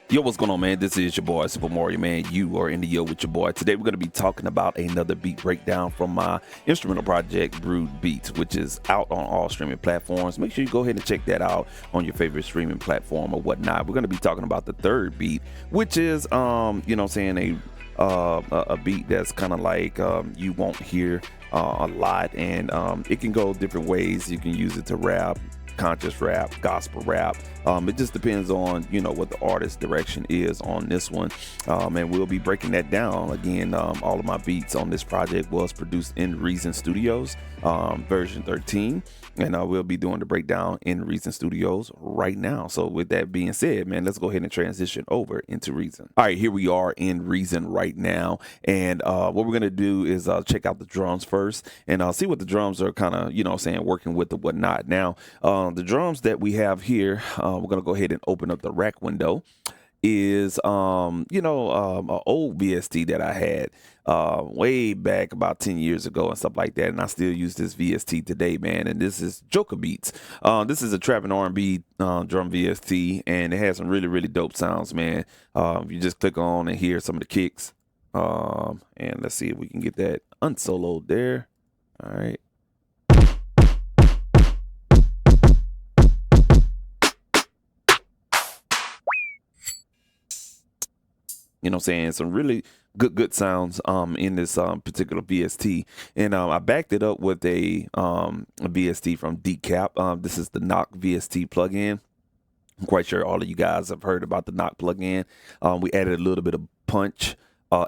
Yo, what's going on, man? This is your boy, Super Mario, man. You are in the Yo with your boy. Today, we're going to be talking about another beat breakdown from my instrumental project, Brood Beats, which is out on all streaming platforms. Make sure you go ahead and check that out on your favorite streaming platform or whatnot. We're going to be talking about the third beat, which is, a beat that's kind of like you won't hear a lot, and it can go different ways. You can use it to rap, conscious rap, gospel rap. It just depends on what the artist's direction is on this one, and we'll be breaking that down. Again, all of my beats on this project was produced in Reason Studios, version 13, and we'll be doing the breakdown in Reason Studios right now. So with that being said, man, let's go ahead and transition over into Reason. All right, here we are in Reason right now, and what we're gonna do is check out the drums first and see what the drums are kind of working with and whatnot. Now the drums that we have here, we're gonna go ahead and open up the rack window, is an old VST that I had way back about 10 years ago and stuff like that, and I still use this VST today, man. And this is Joker Beats. This is a trap and R&B drum VST, and it has some really dope sounds, man. You just click on and hear some of the kicks, and let's see if we can get that unsoloed there. All right. Some really good sounds in this particular VST, and I backed it up with a VST from Decap. This is the Knock VST plugin. I'm quite sure all of you guys have heard about the Knock plugin. We added a little bit of punch,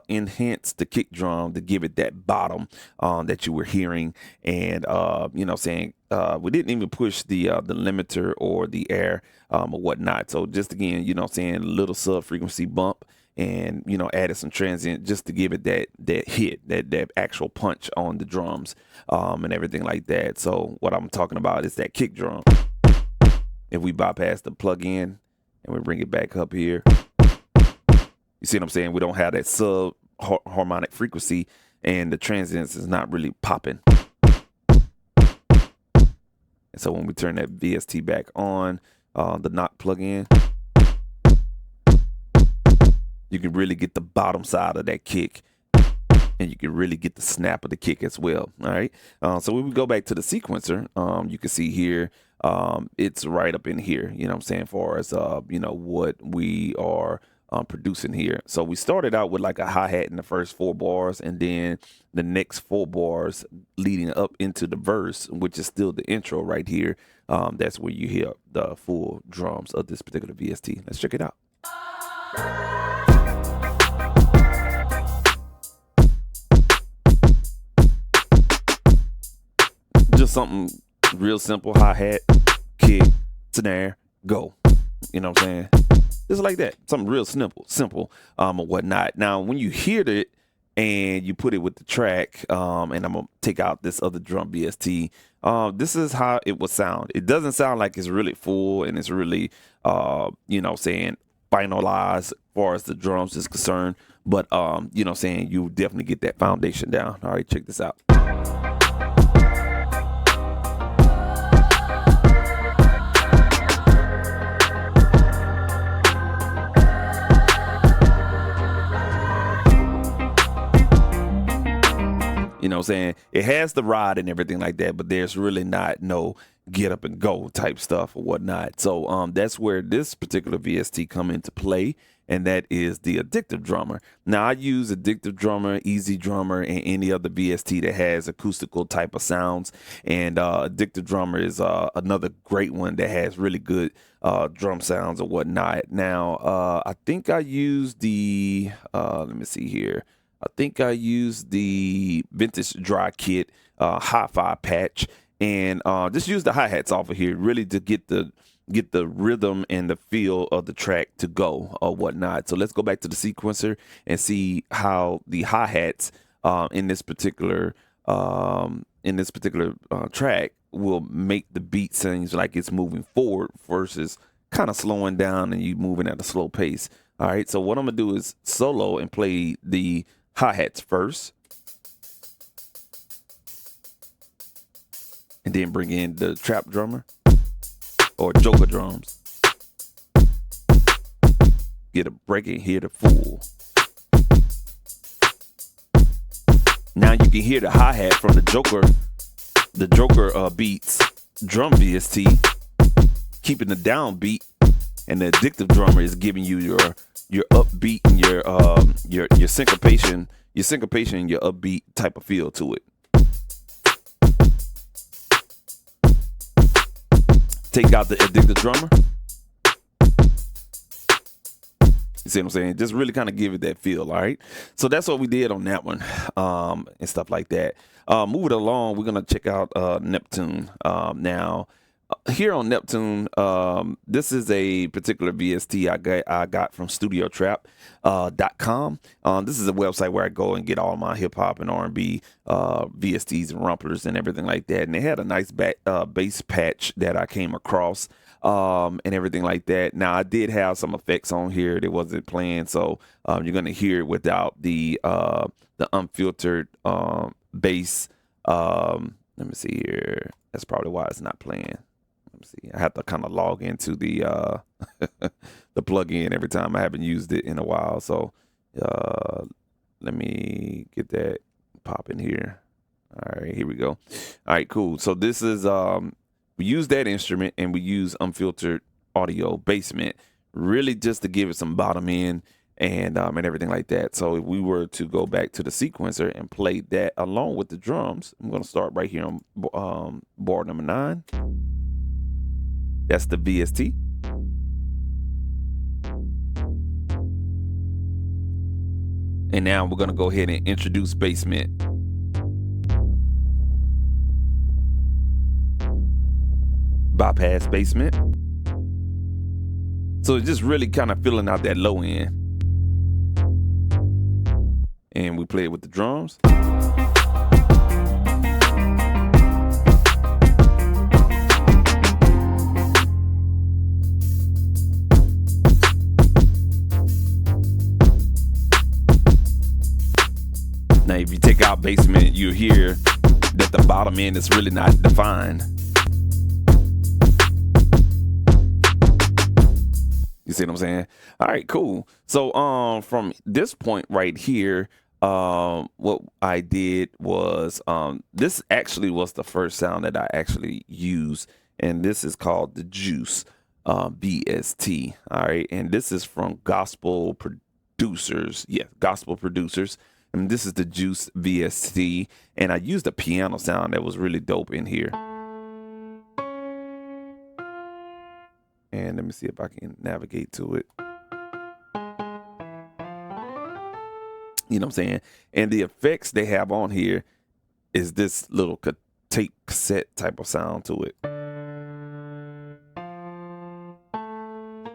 enhanced the kick drum to give it that bottom that you were hearing, and we didn't even push the limiter or the air or whatnot. So just again, a little sub frequency bump, and added some transient just to give it that hit, that actual punch on the drums, and everything like that. So what I'm talking about is that kick drum. If we bypass the plug-in and we bring it back up here, you see what I'm saying? We don't have that sub harmonic frequency, and the transients is not really popping. And so when we turn that VST back on, the Knock plug-in, you can really get the bottom side of that kick, and you can really get the snap of the kick as well. All right. So when we go back to the sequencer, you can see here, it's right up in here, far as, what we are producing here. So we started out with like a hi-hat in the first 4 bars, and then the next 4 bars leading up into the verse, which is still the intro right here. That's where you hear the full drums of this particular VST. Let's check it out. Just something real simple: hi-hat, kick, snare, go. You know what I'm saying? Just like that. Something real simple, or whatnot. Now, when you hear it and you put it with the track, and I'm gonna take out this other drum VST, this is how it will sound. It doesn't sound like it's really full and it's really, finalized as far as the drums is concerned, but you definitely get that foundation down. All right, check this out. It has the ride and everything like that, but there's really not no get up and go type stuff or whatnot. So that's where this particular VST come into play, and that is the Addictive Drummer. Now, I use Addictive Drummer, Easy Drummer, and any other VST that has acoustical type of sounds, and Addictive Drummer is another great one that has really good drum sounds or whatnot. Now, I think I use the let me see here. I think I used the Vintage Dry Kit hi-fi patch, and just use the hi-hats off of here really to get the rhythm and the feel of the track to go or whatnot. So let's go back to the sequencer and see how the hi-hats in this particular track will make the beat seems like it's moving forward versus kind of slowing down and you moving at a slow pace. All right, so what I'm gonna do is solo and play the hi-hats first, and then bring in the trap drummer or Joker drums. get a break and hear the full. Now you can hear the hi-hat from the Joker beats drum VST, keeping the downbeat, and the addictive drummer is giving you your upbeat and your syncopation, and your upbeat type of feel to it. Take out the addictive drummer. You see what I'm saying? Just really kind of give it that feel, all right? So that's what we did on that one, and stuff like that. Moving along, we're going to check out Neptune. Now, here on Neptune, this is a particular VST I got from StudioTrap.com. This is a website where I go and get all my hip-hop and R&B VSTs and rumplers and everything like that. And they had a nice bass patch that I came across. And everything like that. Now, I did have some effects on here that wasn't playing, so you're gonna hear it without the unfiltered bass. Let me see here. That's probably why it's not playing. Let me see. I have to kind of log into the the plugin every time. I haven't used it in a while, so let me get that popping here. All right, here we go. All right, cool. So this is we use that instrument and we use unfiltered audio basement, really just to give it some bottom end and everything like that. So if we were to go back to the sequencer and play that along with the drums, I'm going to start right here on board number 9. That's the VST. And now we're going to go ahead and introduce basement. Bypass basement. So it's just really kind of filling out that low end. And we play it with the drums. Now if you take out basement, you hear that the bottom end is really not defined. You see what I'm saying? All right, cool. So from this point right here, what I did was this actually was the first sound that I actually used, and this is called the Juice VST. All right, and this is from Gospel Producers. Yeah, Gospel Producers. And this is the Juice VST, and I used a piano sound that was really dope in here. And let me see if I can navigate to it. You know what I'm saying? And the effects they have on here is this little tape cassette type of sound to it.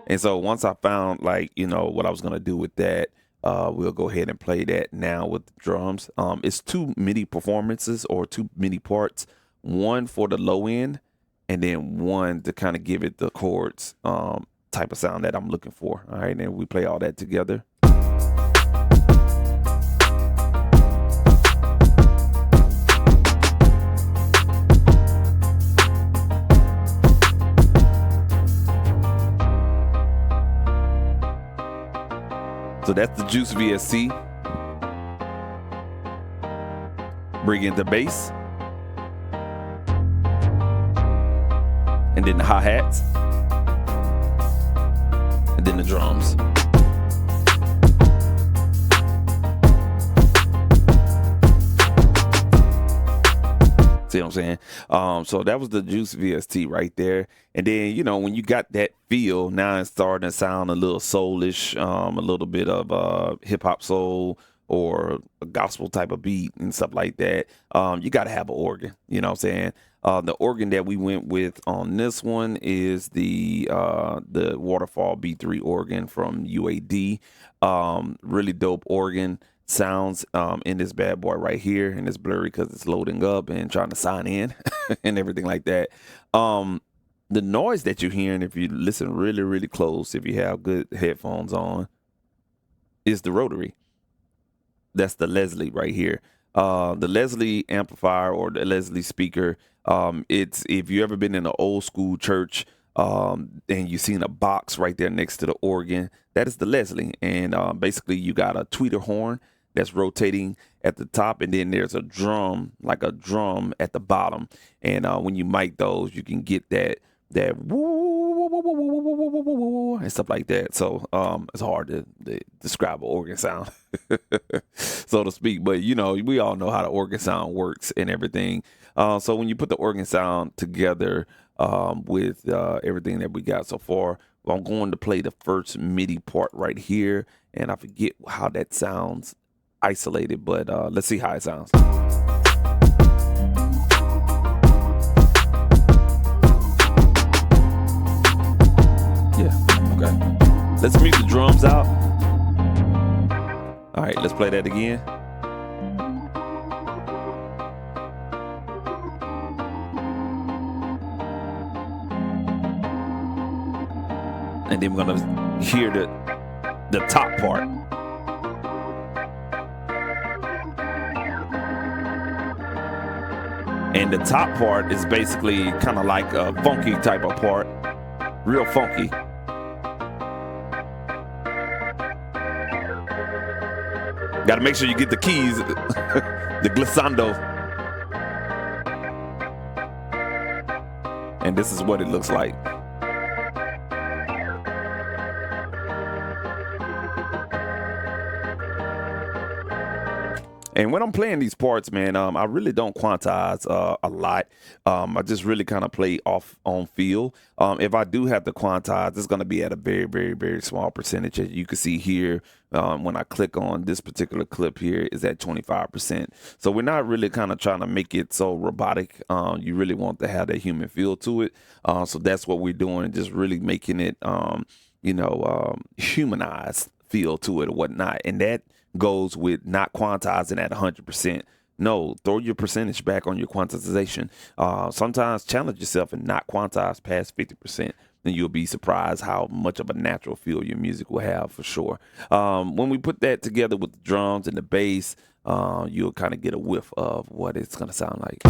And so once I found, like, you know, what I was going to do with that, we'll go ahead and play that now with the drums. It's 2 MIDI performances or 2 MIDI parts, one for the low end, and then one to kind of give it the chords type of sound that I'm looking for. All right, and we play all that together. So that's the Juice VST. Bring in the bass. And then the hi-hats. And then the drums. See what I'm saying? So that was the Juice VST right there. And then, you know, when you got that feel, now it's starting to sound a little soulish, a little bit of hip-hop soul or a gospel type of beat and stuff like that. You got to have an organ, you know what I'm saying? The organ that we went with on this one is the Waterfall B3 organ from UAD. Really dope organ sounds in this bad boy right here, and it's blurry because it's loading up and trying to sign in and everything like that. The noise that you're hearing, if you listen really, really close, if you have good headphones on, is the rotary. That's the Leslie right here. The Leslie amplifier or the Leslie speaker. It's, if you ever been in an old school church, and you've seen a box right there next to the organ. That is the Leslie. And basically you got a tweeter horn that's rotating at the top, and then there's a drum, like a drum at the bottom. And when you mic those, you can get that woo and stuff like that. So it's hard to describe an organ sound, so to speak. But you know, we all know how the organ sound works and everything. So when you put the organ sound together with everything that we got so far, I'm going to play the first MIDI part right here, and I forget how that sounds isolated, but let's see how it sounds. Yeah, okay. Let's mute the drums out. All right, let's play that again. And then we're gonna hear the top part. And the top part is basically kind of like a funky type of part, real funky. Got to make sure you get the keys, the glissando. And this is what it looks like. And when I'm playing these parts, man, I really don't quantize a lot. I just really kind of play off on feel. If I do have to quantize, it's going to be at a very, very, very small percentage. As you can see here, when I click on this particular clip here, is at 25%. So we're not really kind of trying to make it so robotic. You really want to have that human feel to it. So that's what we're doing, just really making it, humanized feel to it or whatnot. And that goes with not quantizing at 100%. No, throw your percentage back on your quantization. Sometimes challenge yourself and not quantize past 50%. Then you'll be surprised how much of a natural feel your music will have, for sure. When we put that together with the drums and the bass, you'll kind of get a whiff of what it's going to sound like.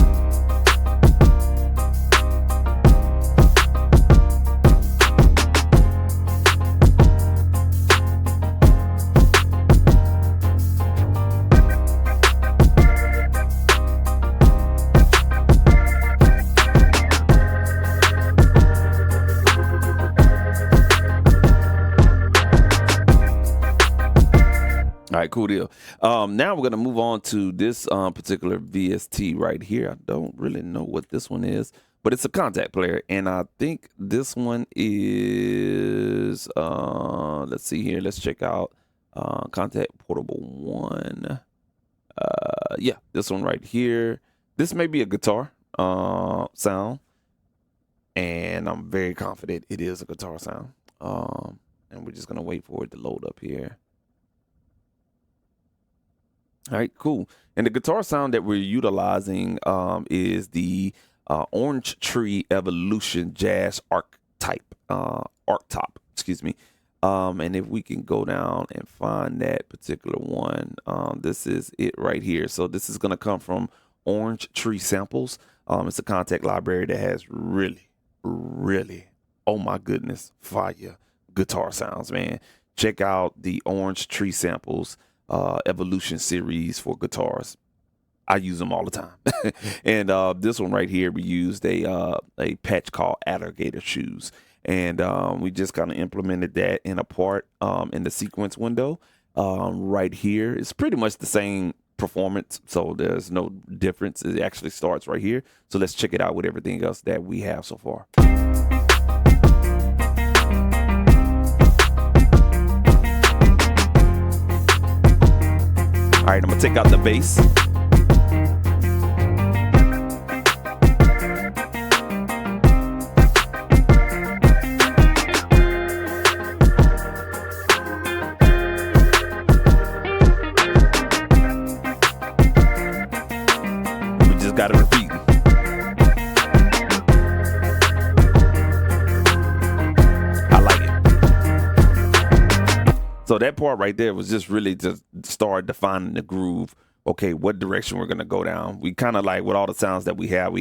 All right, cool deal. Now we're going to move on to this particular VST right here. I don't really know what this one is, but it's a contact player. And I think this one is, let's see here. Let's check out Contact Portable 1. Yeah, this one right here. This may be a guitar sound. And I'm very confident it is a guitar sound. And we're just going to wait for it to load up here. All right, cool. And the guitar sound that we're utilizing is the Orange Tree Evolution Jazz Arctop, excuse me. And if we can go down and find that particular one, this is it right here. So this is going to come from Orange Tree Samples. It's a contact library that has really, really, oh my goodness, fire guitar sounds, man. Check out the Orange Tree Samples Evolution series for guitars. I use them all the time. And this one right here, we used a patch called Alligator Shoes. And we just kind of implemented that in a part in the sequence window right here. It's pretty much the same performance, so there's no difference. It actually starts right here. So let's check it out with everything else that we have so far. All right, I'm gonna take out the bass. We just got to repeat. I like it. So that part right there was just really to start defining the groove okay, what direction we're gonna go down. We kind of like with all the sounds that we have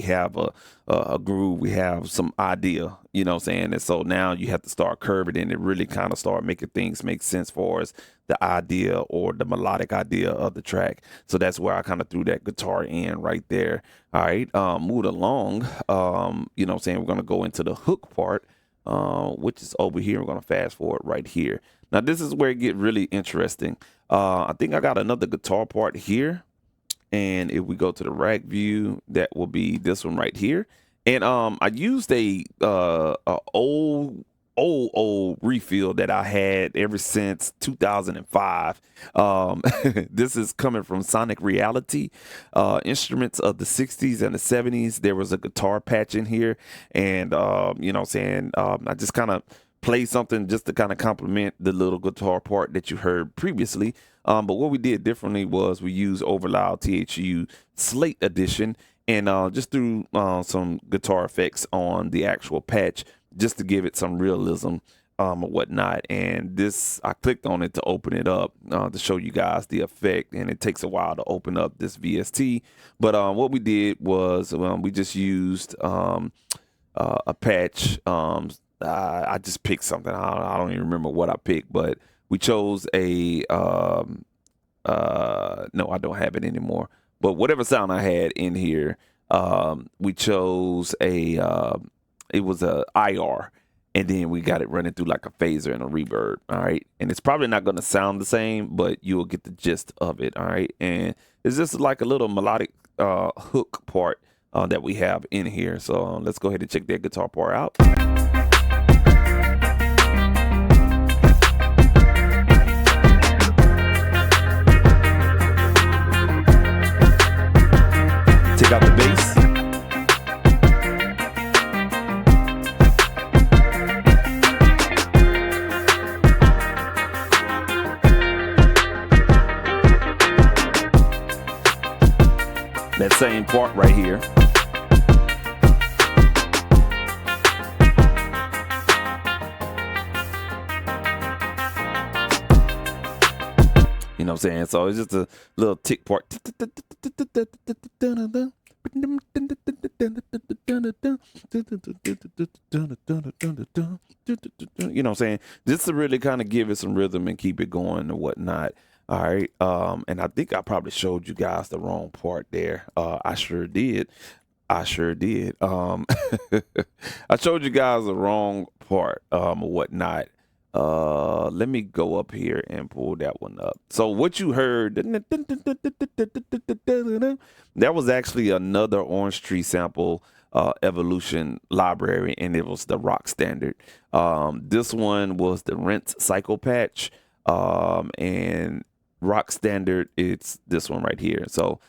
a groove, we have some idea, you know what I'm saying? And so now you have to start curving it and really kind of start making things make sense for us, the idea or the melodic idea of the track. So that's where I kind of threw that guitar in right there. All right, move along. You know what I'm saying? We're gonna go into the hook part, which is over here. We're gonna fast forward right here. Now this is where it get really interesting. I think I got another guitar part here. And if we go to the rack view, that will be this one right here. And I used a old refill that I had ever since 2005. This is coming from Sonic Reality instruments of the 60s and the 70s. There was a guitar patch in here, and you know what I'm saying, I just kind of play something just to kind of complement the little guitar part that you heard previously. But what we did differently was we used Overloud THU Slate Edition and just threw some guitar effects on the actual patch just to give it some realism or whatnot. And this, I clicked on it to open it up to show you guys the effect. And it takes a while to open up this VST. But what we did was we just used a patch. I just picked something. I don't even remember what I picked, but we chose a no, I don't have it anymore. But whatever sound I had in here, we chose a it was a IR, and then we got it running through like a phaser and a reverb. All right, and it's probably not going to sound the same, but you'll get the gist of it. All right, and it's just like a little melodic hook part that we have in here. So let's go ahead and check that guitar part out. Take out the bass. That same part right here. You know what I'm saying? So it's just a little tick part. You know what I'm saying? Just to really kind of give it some rhythm and keep it going and whatnot. All right. And I think I probably showed you guys the wrong part there. I sure did. I showed you guys the wrong part or whatnot. Let me go up here and pull that one up. So what you heard, that was actually another Orange Tree sample evolution library, and it was the rock standard. This one was the Rinse Cycle patch, and rock standard, it's this one right here. So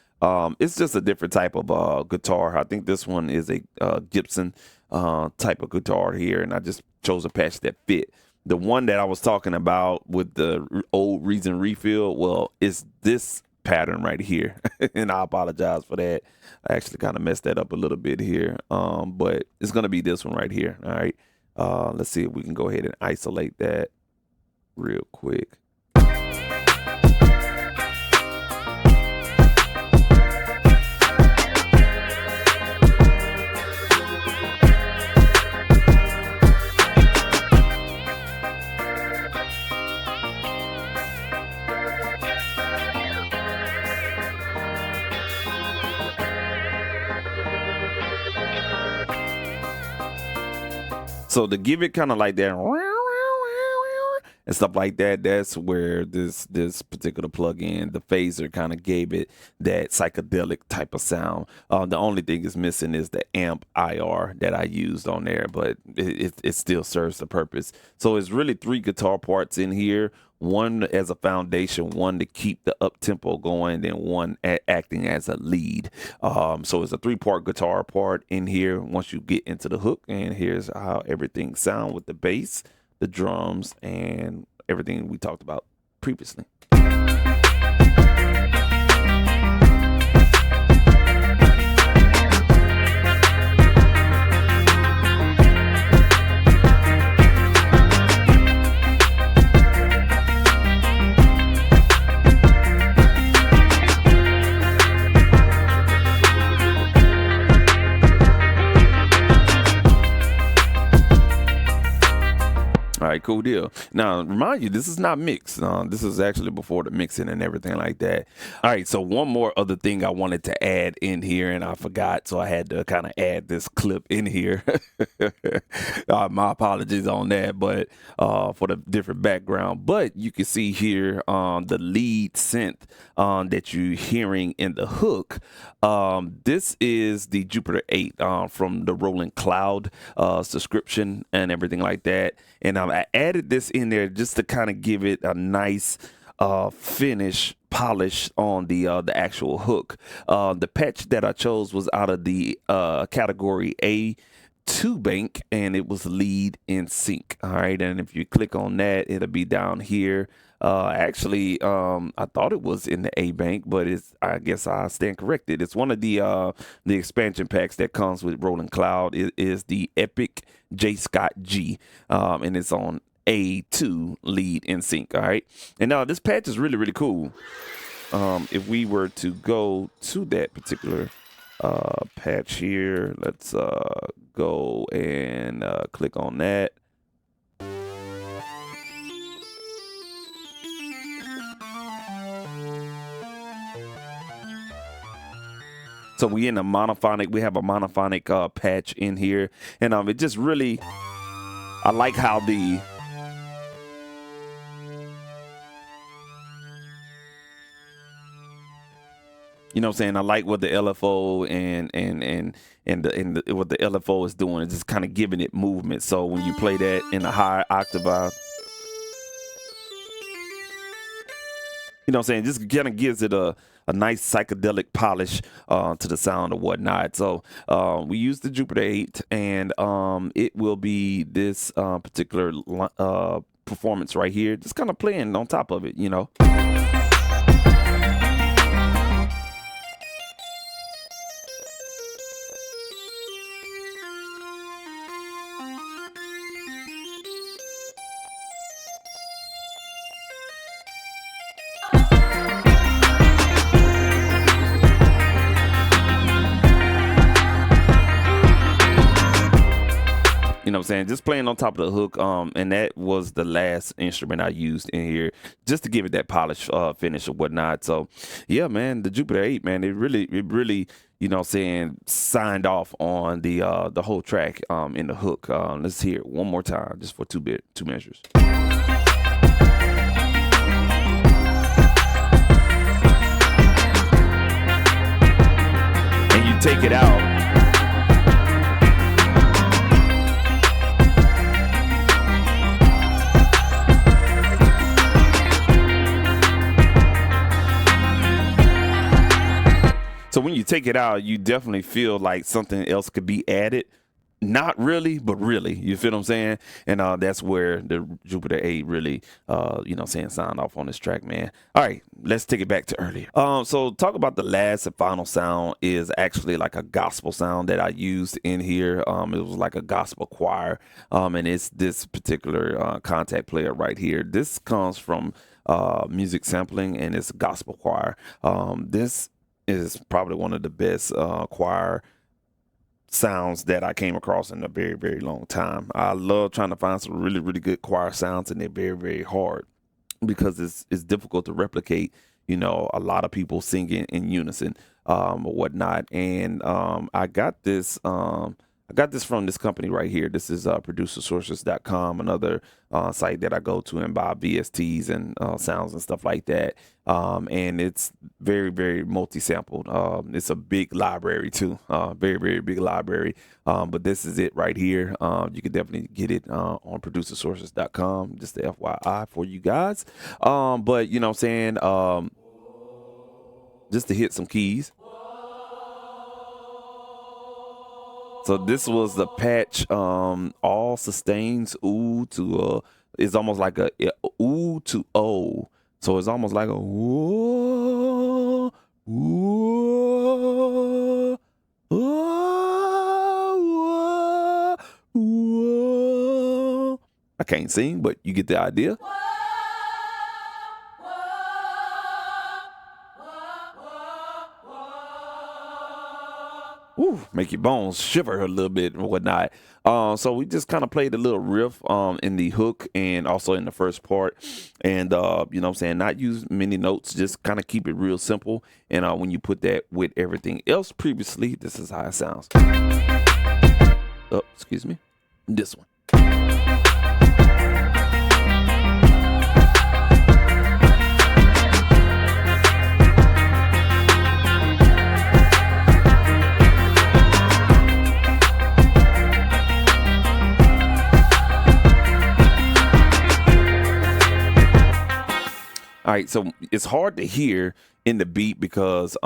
it's just a different type of guitar. I think this one is a Gibson type of guitar here, and I just chose a patch that fit. The one that I was talking about with the old Reason refill, well, it's this pattern right here. And I apologize for that. I actually kind of messed that up a little bit here. But it's going to be this one right here. All right. Let's see if we can go ahead and isolate that real quick. So to give it kind of like that and stuff like that, that's where this particular plugin, the phaser, kind of gave it that psychedelic type of sound. The only thing is missing is the amp IR that I used on there, but it still serves the purpose. So it's really 3 guitar parts in here. One as a foundation, one to keep the up tempo going, then one acting as a lead. So it's a 3-part guitar part in here once you get into the hook. And here's how everything sounds with the bass, the drums, and everything we talked about previously. All right, cool deal. Now, remind you, this is not mixed. This is actually before the mixing and everything like that. All right, so one more other thing I wanted to add in here, and I forgot, so I had to kind of add this clip in here. My apologies on that, but for the different background. But you can see here the lead synth that you're hearing in the hook. This is the Jupiter 8 from the Rolling Cloud subscription and everything like that. And I added this in there just to kind of give it a nice finish, polish on the actual hook. The patch that I chose was out of the category A2 bank, and it was lead in sync. All right, and if you click on that, it'll be down here. Actually, I thought it was in the A bank, but I guess I stand corrected. It's one of the expansion packs that comes with Rolling Cloud. It is the Epic J Scott G, and it's on A2 lead in sync. All right, and now this patch is really, really cool. If we were to go to that particular patch here, let's go and click on that. So we in a monophonic, we have a monophonic patch in here, and it just really, I like how the you know what I'm saying, I like what the LFO and what the LFO is doing, it's just kind of giving it movement. So when you play that in a high octave, you know what I'm saying, just kind of gives it a nice psychedelic polish to the sound or whatnot. So we use the Jupiter 8, and it will be this particular performance right here, just kind of playing on top of it, you know. You know what I'm saying? Just playing on top of the hook. And that was the last instrument I used in here just to give it that polish finish or whatnot. So yeah, man, the Jupiter 8, man, it really, you know what I'm saying, signed off on the whole track in the hook. Let's hear it one more time just for two measures. And you take it out. So when you take it out, you definitely feel like something else could be added. Not really, but really. You feel what I'm saying? And that's where the Jupiter 8 really, you know what I'm saying, signed off on this track, man. All right, let's take it back to earlier. So talk about the last and final sound is actually like a gospel sound that I used in here. It was like a gospel choir, and it's this particular contact player right here. This comes from music sampling, and it's a gospel choir. This is probably one of the best choir sounds that I came across in a very, very long time. I love trying to find some really, really good choir sounds, and they're very, very hard because it's difficult to replicate, you know, a lot of people singing in unison or whatnot. And I got this from this company right here. This is producersources.com, another site that I go to and buy VSTs and sounds and stuff like that. And it's very, very multi-sampled. It's a big library too, very, very big library. But this is it right here. You can definitely get it on producersources.com, just the FYI for you guys. But you know what I'm saying, just to hit some keys. So this was the patch, all sustains ooh to it's almost like a ooh to o. So it's almost like a ooh, ooh, ooh, ooh. I can't sing, but you get the idea. Ooh. make your bones shiver a little bit and whatnot. So we just kind of played a little riff in the hook and also in the first part. And, you know what I'm saying, not use many notes, just kind of keep it real simple. And when you put that with everything else previously, this is how it sounds. Oh, excuse me. This one. All right, so it's hard to hear in the beat because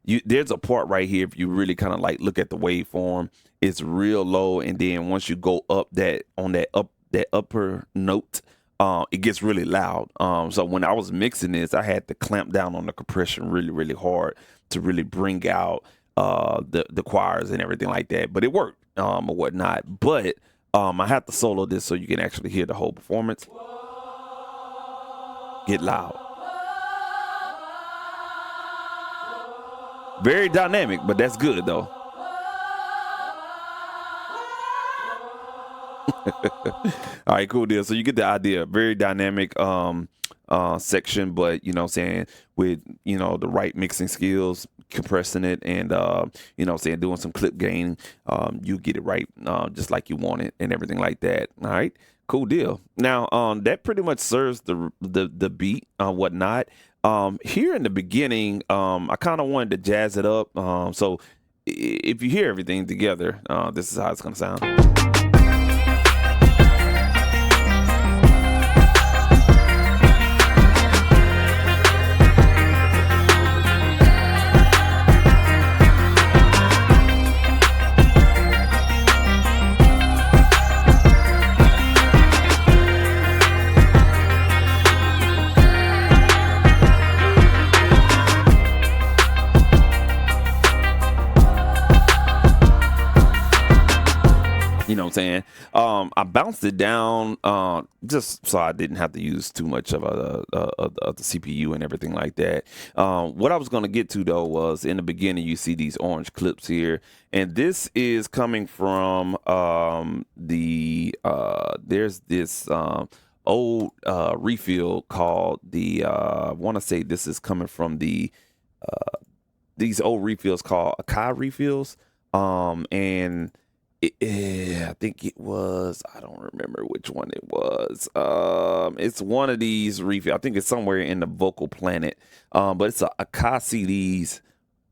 there's a part right here, if you really kind of like look at the waveform, it's real low, and then once you go up that upper note, it gets really loud. So when I was mixing this, I had to clamp down on the compression really, really hard to really bring out the choirs and everything like that. But it worked or whatnot. But I have to solo this so you can actually hear the whole performance. Get loud. Very dynamic, but that's good though. All right, cool deal. So you get the idea. Very dynamic section, but you know what I'm saying, with the right mixing skills, compressing it, and you know what I'm saying, doing some clip gain, you get it right just like you want it and everything like that. All right. Cool deal. Now, that pretty much serves the beat, whatnot. Here in the beginning, I kind of wanted to jazz it up. So if you hear everything together, this is how it's gonna sound. You know what I'm saying? I bounced it down just so I didn't have to use too much of the CPU and everything like that. What I was going to get to, though, was in the beginning, you see these orange clips here. And this is coming from there's this old refill called I want to say this is coming from these old refills called Akai refills. And I think it was, I don't remember which one it was. It's one of these refills. I think it's somewhere in the Vocal Planet. But it's a Akai CDs,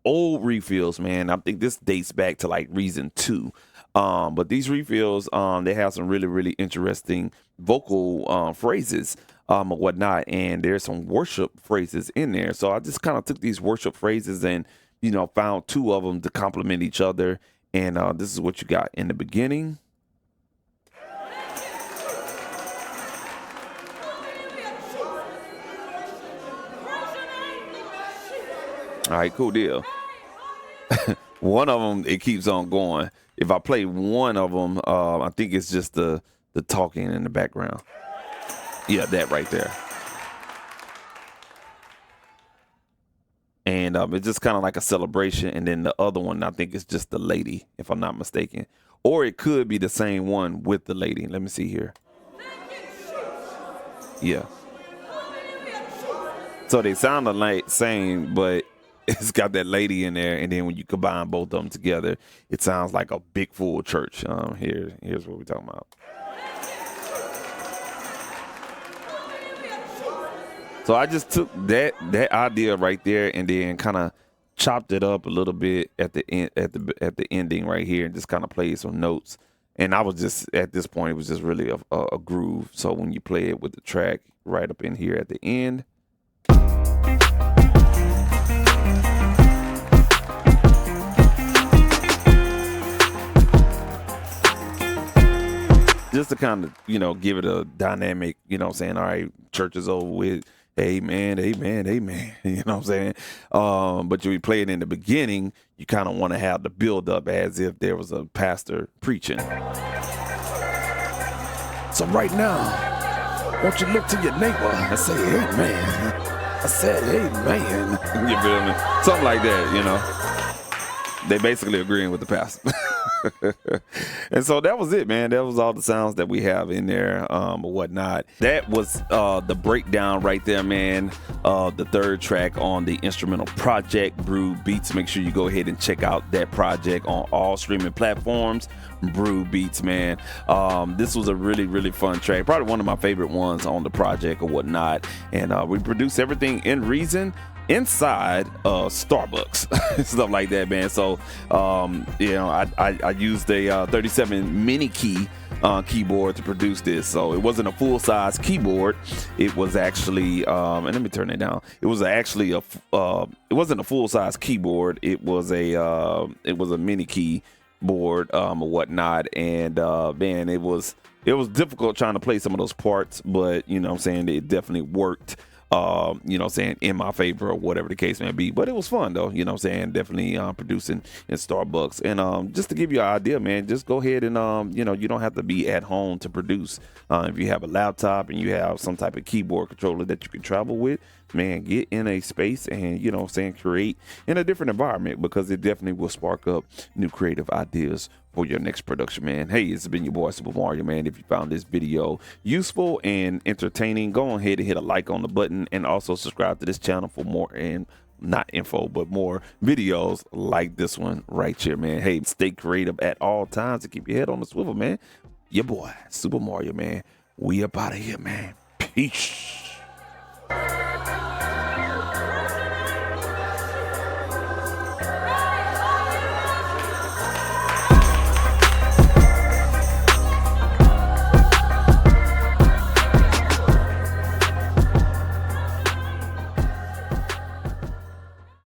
old refills, man. I think this dates back to like Reason 2. But these refills, they have some really, really interesting vocal phrases or whatnot. And there's some worship phrases in there. So I just kind of took these worship phrases and, found two of them to complement each other. And this is what you got in the beginning. All right, cool deal. One of them, it keeps on going. If I play one of them, I think it's just the talking in the background. Yeah, that right there. And it's just kind of like a celebration. And then the other one, I think it's just the lady, if I'm not mistaken. Or it could be the same one with the lady. Let me see here. Yeah. So they sound like same, but it's got that lady in there. And then when you combine both of them together, it sounds like a big full church. Here's what we're talking about. So I just took that idea right there and then kind of chopped it up a little bit at the end, at the ending right here, and just kind of played some notes. And I was just, at this point, it was just really a groove. So when you play it with the track right up in here at the end. Just to kind of, give it a dynamic, all right, church is over with. Amen, amen, amen. You know what I'm saying? But you play it in the beginning, you kind of want to have the build up as if there was a pastor preaching. So right now, won't you look to your neighbor and say, amen. I said, amen. You feel me? Something like that, They basically agreeing with the pastor. And so that was it, man. That was all the sounds that we have in there, or whatnot. That was the breakdown right there, man. The third track on the instrumental project, Brew Beats. Make sure you go ahead and check out that project on all streaming platforms. Brew Beats, man. This was a really, really fun track. Probably one of my favorite ones on the project or whatnot. And we produced everything in Reason inside Starbucks and stuff like that, man. So you know, I used a 37 mini key keyboard to produce this. So it wasn't a full-size keyboard. It was actually and let me turn it down. It was actually it wasn't a full-size keyboard. It was a mini keyboard or whatnot. And man, it was difficult trying to play some of those parts, but you know what I'm saying, it definitely worked, you know what I'm saying, in my favor or whatever the case may be. But it was fun though, you know what I'm saying, definitely producing in Starbucks. And just to give you an idea, man, just go ahead and you know, you don't have to be at home to produce. If you have a laptop and you have some type of keyboard controller that you can travel with, man, get in a space and, you know what I'm saying, create in a different environment, because it definitely will spark up new creative ideas for your next production, man. Hey, it's been your boy Super Mario, man. If you found this video useful and entertaining, go ahead and hit a like on the button, and also subscribe to this channel for more, and not info, but more videos like this one right here, man. Hey, stay creative at all times and keep your head on the swivel, man. Your boy Super Mario, man. We up out of here, man. Peace.